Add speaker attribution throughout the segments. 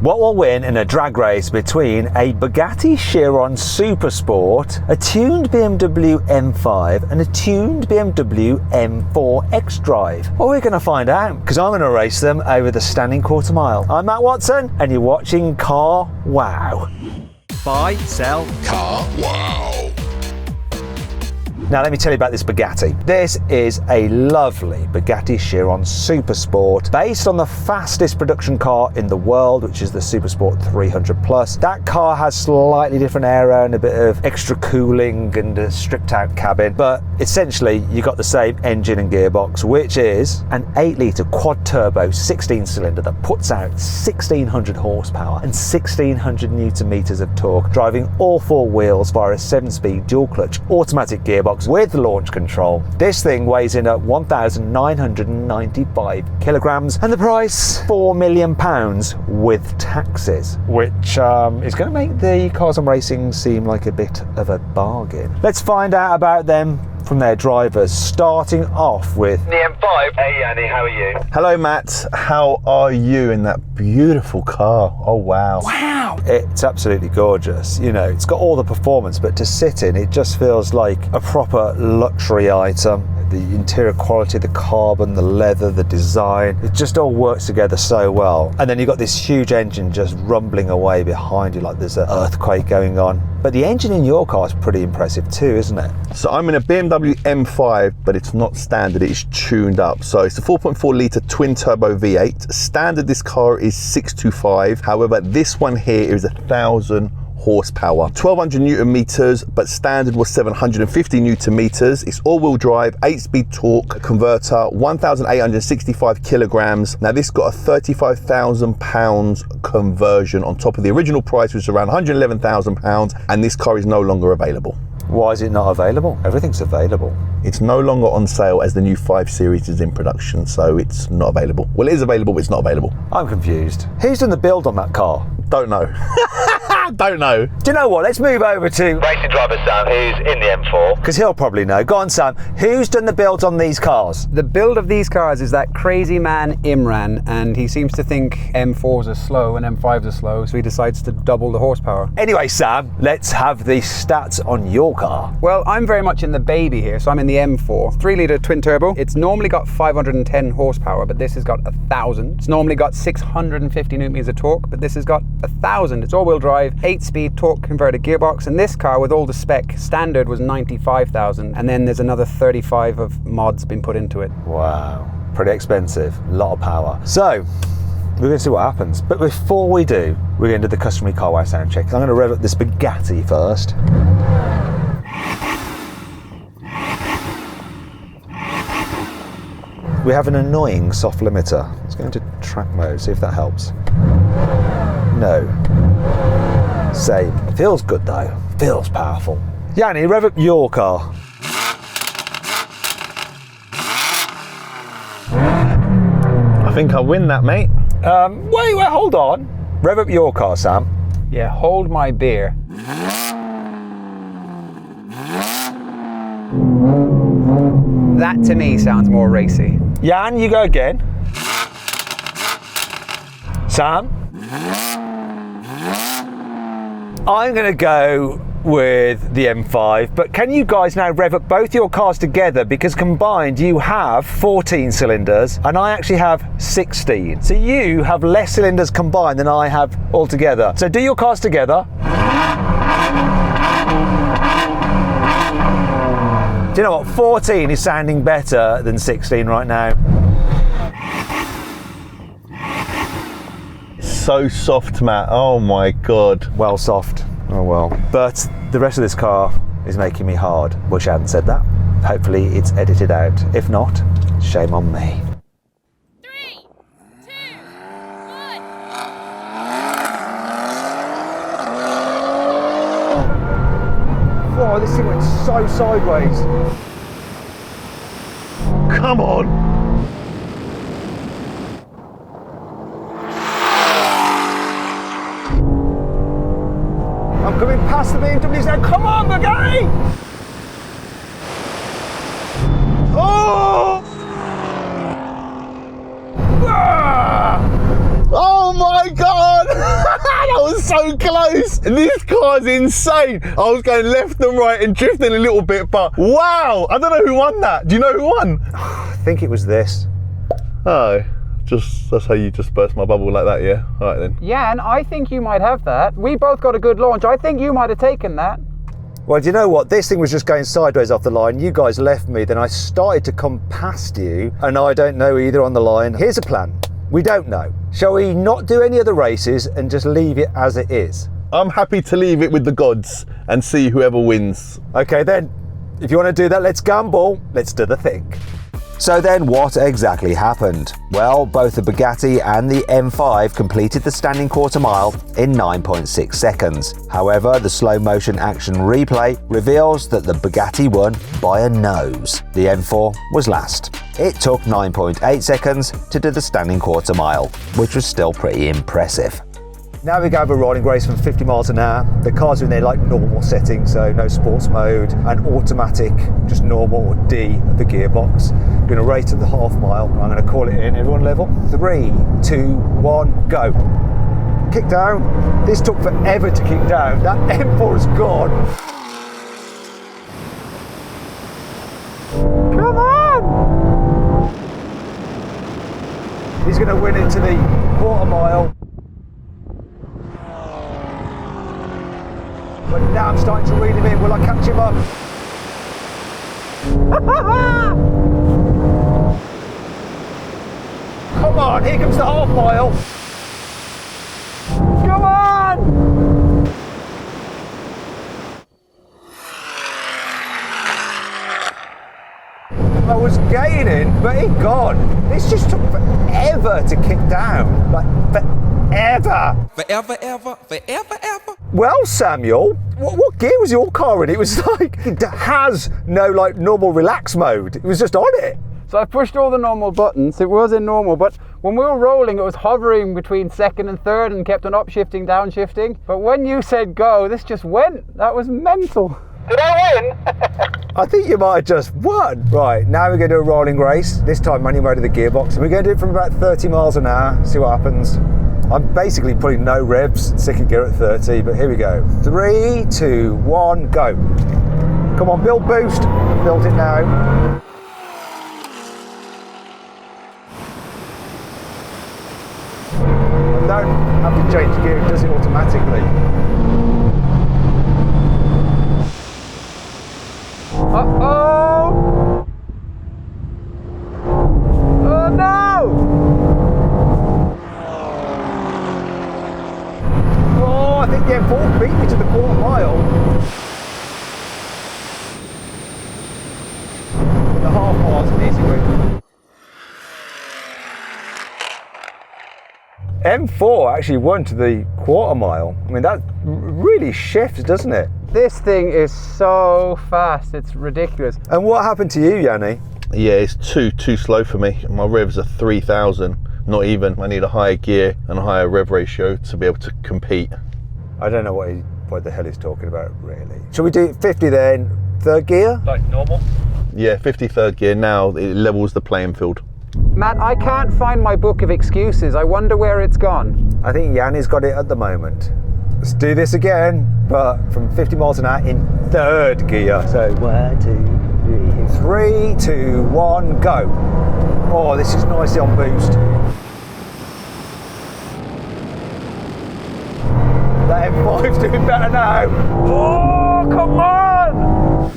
Speaker 1: What will win in a drag race between a Bugatti Chiron Supersport, a tuned BMW M5 and a tuned BMW M4 X-Drive? Well, we're going to find out, because I'm going to race them over the standing quarter mile. I'm Matt Watson and you're watching Car Wow. Buy, sell, Car Wow. Now let me tell you about this Bugatti. This is a lovely Bugatti Chiron Supersport based on the fastest production car in the world, which is the Supersport 300 Plus. That car has slightly different aero and a bit of extra cooling and a stripped out cabin, but essentially you got the same engine and gearbox, which is an 8-litre quad turbo 16 cylinder that puts out 1600 horsepower and 1600 newton meters of torque, driving all four wheels via a 7-speed dual clutch automatic gearbox with launch control. This thing weighs in at 1,995 kilograms and the price £4 million with taxes, which is going to make the Cars and Racing seem like a bit of a bargain. Let's find out about them from their drivers, starting off with the M5. Hey Yanni, how are you?
Speaker 2: Hello Matt, how are you in that beautiful car? Oh wow.
Speaker 1: Wow! It's absolutely gorgeous. You know, it's got all the performance, but to sit in, it just feels like a proper luxury item. The interior quality, the carbon, the leather, the design, it just all works together so well. And then you've got this huge engine just rumbling away behind you like there's an earthquake going on. But the engine in your car is pretty impressive too, isn't it?
Speaker 2: So I'm in a BMW M5, but it's not standard, it's tuned up. So it's a 4.4 litre twin turbo V8. Standard this car is 625. However, this one here is 1,000 horsepower, 1200 newton meters, but standard was 750 newton meters. It's all-wheel drive, 8-speed torque converter, 1,865 kilograms. Now this got a £35,000 conversion on top of the original price, which was around £111,000, and this car is no longer available.
Speaker 1: Why is it not available? Everything's available.
Speaker 2: It's no longer on sale as the new 5 Series is in production, so it's not available. Well, it is available, but it's not available.
Speaker 1: I'm confused. Who's done the build on that car?
Speaker 2: Don't know. Don't know.
Speaker 1: Do you know what? Let's move over to racing driver Sam, who's in the M4, because he'll probably know. Go on, Sam. Who's done the builds on these cars?
Speaker 3: The build of these cars is that crazy man Imran, and he seems to think M4s are slow and M5s are slow, so he decides to double the horsepower.
Speaker 1: Anyway, Sam, let's have the stats on your car.
Speaker 3: Well, I'm very much in the baby here, so I'm in the M4. 3-litre twin turbo. It's normally got 510 horsepower, but this has got 1,000. It's normally got 650 newton meters of torque, but this has got 1,000. It's all-wheel drive, 8-speed torque converted gearbox, and this car with all the spec standard was 95,000, and then there's another 35 of mods been put into it.
Speaker 1: Wow, pretty expensive, a lot of power. So we're going to see what happens, but before we do, we're going to do the customary Car Wow sound check. I'm going to rev up this Bugatti first. We have an annoying soft limiter. Let's go into track mode, see if that helps. No. Same. Feels good though. Feels powerful. Yanni, rev up your car.
Speaker 2: I think I win that, mate.
Speaker 1: Wait, hold on. Rev up your car, Sam.
Speaker 3: Yeah, hold my beer. That to me sounds more racy.
Speaker 1: Jan, you go again. Sam? I'm going to go with the M5, but can you guys now rev up both your cars together, because combined you have 14 cylinders and I actually have 16. So you have less cylinders combined than I have altogether. So do your cars together. Do you know what? 14 is sounding better than 16 right now.
Speaker 2: So soft, Matt. Oh my God.
Speaker 1: Well, soft. Oh well. But the rest of this car is making me hard. Wish I hadn't said that. Hopefully it's edited out. If not, shame on me.
Speaker 4: 3, 2, 1.
Speaker 1: Whoa, this thing went so sideways.
Speaker 2: Come on.
Speaker 1: I'm coming past the BMWs now. Come on, Bugatti!
Speaker 2: Oh!
Speaker 1: Ah!
Speaker 2: Oh my God! so close. This car's insane. I was going left and right and drifting a little bit, but wow, I don't know who won that. Do you know who won?
Speaker 1: I think it was this.
Speaker 2: Oh, that's how you just burst my bubble like that, yeah? All right then.
Speaker 3: Jan, I think you might have that. We both got a good launch. I think you might have taken that.
Speaker 1: Well, do you know what? This thing was just going sideways off the line. You guys left me, then I started to come past you, and I don't know either on the line. Here's a plan. We don't know. Shall we not do any other races and just leave it as it is?
Speaker 2: I'm happy to leave it with the gods and see whoever wins.
Speaker 1: Okay then, if you want to do that, let's gamble. Let's do the thing. So then what exactly happened? Well, both the Bugatti and the M5 completed the standing quarter mile in 9.6 seconds. However, the slow motion action replay reveals that the Bugatti won by a nose. The M4 was last. It took 9.8 seconds to do the standing quarter mile, which was still pretty impressive. Now we go over a rolling race from 50 miles an hour. The cars are in their like normal setting, so no sports mode and automatic, just normal or D of the gearbox. We're going to race to the half mile. I'm going to call it in. Everyone level. 3, 2, 1, go. Kick down. This took forever to kick down. That M4 is gone. Come on! He's going to win it to the quarter mile. But now I'm starting to read him in. Will I catch him up? Come on, here comes the half mile. Come on! I was gaining, but it gone. This just took forever to kick down. Like, forever.
Speaker 5: Forever, ever, forever, ever.
Speaker 1: Well, Samuel, what gear was your car in? It was like, it has no like normal relax mode. It was just on it.
Speaker 3: So I pushed all the normal buttons. It was in normal, but when we were rolling, it was hovering between second and third and kept on upshifting, downshifting. But when you said go, this just went. That was mental. Did I win?
Speaker 1: I think you might have just won. Right, now we're going to do a rolling race. This time manual mode of the gearbox. And we're going to do it from about 30 miles an hour, see what happens. I'm basically putting no revs, second gear at 30, but here we go. 3, 2, 1, go. Come on, build boost. Build it now. I don't have to change gear, it does it automatically.
Speaker 3: Uh-oh! Oh no!
Speaker 1: Oh, I think the M4 beat me to the quarter mile. The half mile's an easy win. M4 actually won to the quarter mile. I mean, that really shifts, doesn't it?
Speaker 3: This thing is so fast, it's ridiculous.
Speaker 1: And what happened to you, Yanni?
Speaker 2: Yeah, it's too slow for me. My revs are 3,000, not even. I need a higher gear and a higher rev ratio to be able to compete.
Speaker 1: I don't know what the hell he's talking about, really. Shall we do 50 then? Third gear? Like normal?
Speaker 2: Yeah, 53rd gear now, it levels the playing field.
Speaker 3: Matt, I can't find my book of excuses. I wonder where it's gone.
Speaker 1: I think Yanni's got it at the moment. Let's do this again, but from 50 miles an hour in third gear. So 1, 2, 3. 3, 2, 1, go. Oh, this is nicely on boost. That M5's doing better now. Oh, come on!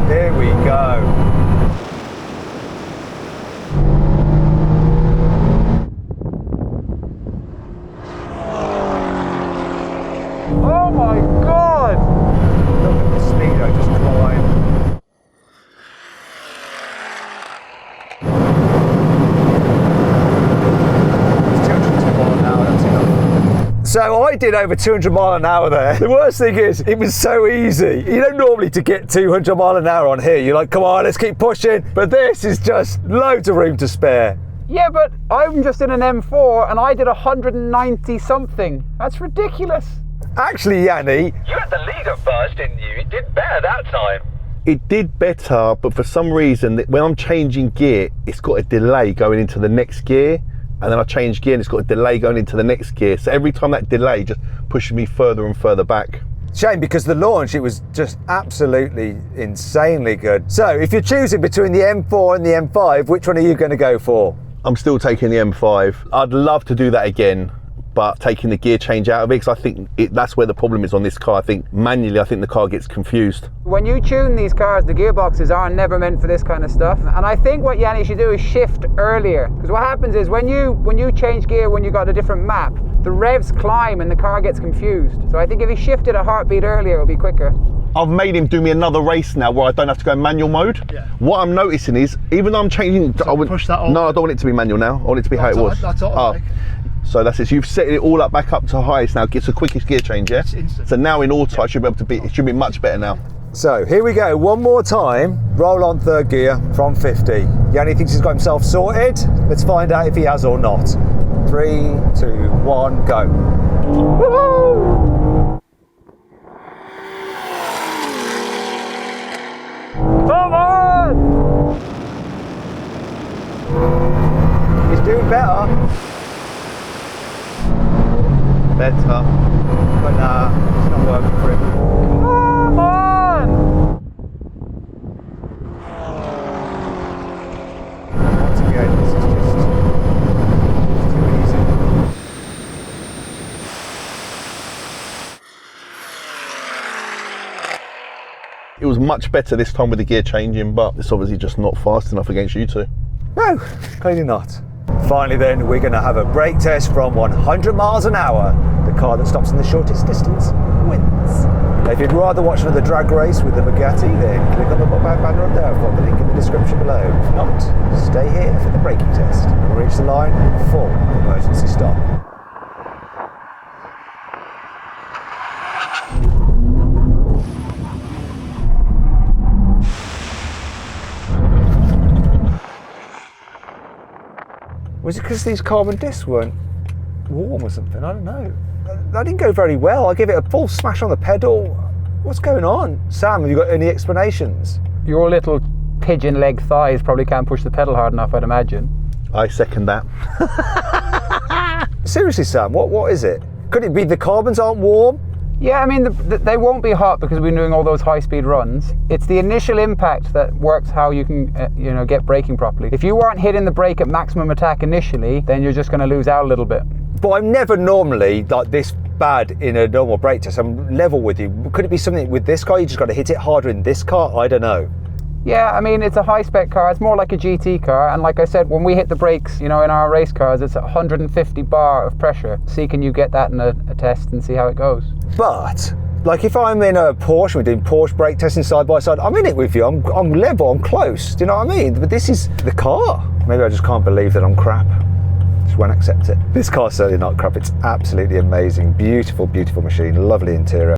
Speaker 1: There we go.
Speaker 3: Oh my God!
Speaker 1: Look at the speed I just climbed. It's 202 miles an hour, that's enough. So I did over 200 miles an hour there. The worst thing is, it was so easy. You don't normally to get 200 miles an hour on here. You're like, come on, let's keep pushing. But this is just loads of room to spare.
Speaker 3: Yeah, but I'm just in an M4 and I did 190 something. That's ridiculous.
Speaker 1: Actually, Yanni,
Speaker 6: You had the lead at first, didn't you? You did better that time.
Speaker 2: It did better, but for some reason, when I'm changing gear, it's got a delay going into the next gear. and then I change gear and it's got a delay going into the next gear. So every time that delay just pushes me further and further back.
Speaker 1: Shame, because the launch, it was just absolutely insanely good. So if you're choosing between the M4 and the M5, which one are you going to go for?
Speaker 2: I'm still taking the M5. I'd love to do that again, but taking the gear change out of it, because I think that's where the problem is on this car. I think manually, I think the car gets confused.
Speaker 3: When you tune these cars, the gearboxes are never meant for this kind of stuff. And I think what Yanni should do is shift earlier. Because what happens is when you change gear, when you've got a different map, the revs climb and the car gets confused. So I think if he shifted a heartbeat earlier, it'll be quicker.
Speaker 2: I've made him do me another race now where I don't have to go in manual mode. Yeah. What I'm noticing is, even though I'm changing,
Speaker 7: So push that on.
Speaker 2: No, I don't want it to be manual now. I want it to be how it was.
Speaker 7: That's all.
Speaker 2: So that's it. So you've set it all up back up to highest now. It's the quickest gear change, yeah?
Speaker 7: It's instant.
Speaker 2: So now in auto, I should be able to be. It should be much better now.
Speaker 1: So here we go, one more time. Roll on third gear from 50. Yanni thinks he's got himself sorted. Let's find out if he has or not. 3, 2, 1, go. Woo-hoo! Come on! He's doing better.
Speaker 2: Better.
Speaker 1: But nah, it's not working for him. Come on! Once again, this is just too easy.
Speaker 2: It was much better this time with the gear changing, but it's obviously just not fast enough against you two.
Speaker 1: No, clearly not. Finally then, we're going to have a brake test from 100 miles an hour. The car that stops in the shortest distance wins. Now, if you'd rather watch another drag race with the Bugatti, then click on the banner up there. I've got the link in the description below. If not, stay here for the braking test. We'll reach the line, full emergency stop. Was it because these carbon discs weren't warm or something? I don't know. That didn't go very well. I gave it a full smash on the pedal. What's going on? Sam, have you got any explanations?
Speaker 3: Your little pigeon leg thighs probably can't push the pedal hard enough, I'd imagine.
Speaker 2: I second that.
Speaker 1: Seriously, Sam, what is it? Could it be the carbons aren't warm?
Speaker 3: Yeah, I mean, they won't be hot because we've been doing all those high-speed runs. It's the initial impact that works how you can, get braking properly. If you weren't hitting the brake at maximum attack initially, then you're just going to lose out a little bit.
Speaker 1: But I'm never normally like this bad in a normal brake test. I'm level with you. Could it be something with this car? You just got to hit it harder in this car? I don't know.
Speaker 3: Yeah, I mean, it's a high-spec car. It's more like a GT car. And like I said, when we hit the brakes, in our race cars, it's 150 bar of pressure. See, can you get that in a test and see how it goes?
Speaker 1: But, like if I'm in a Porsche, we're doing Porsche brake testing side by side, I'm in it with you. I'm level, I'm close. Do you know what I mean? But this is the car. Maybe I just can't believe that I'm crap. Just won't accept it. This car's certainly not crap. It's absolutely amazing. Beautiful, beautiful machine. Lovely interior.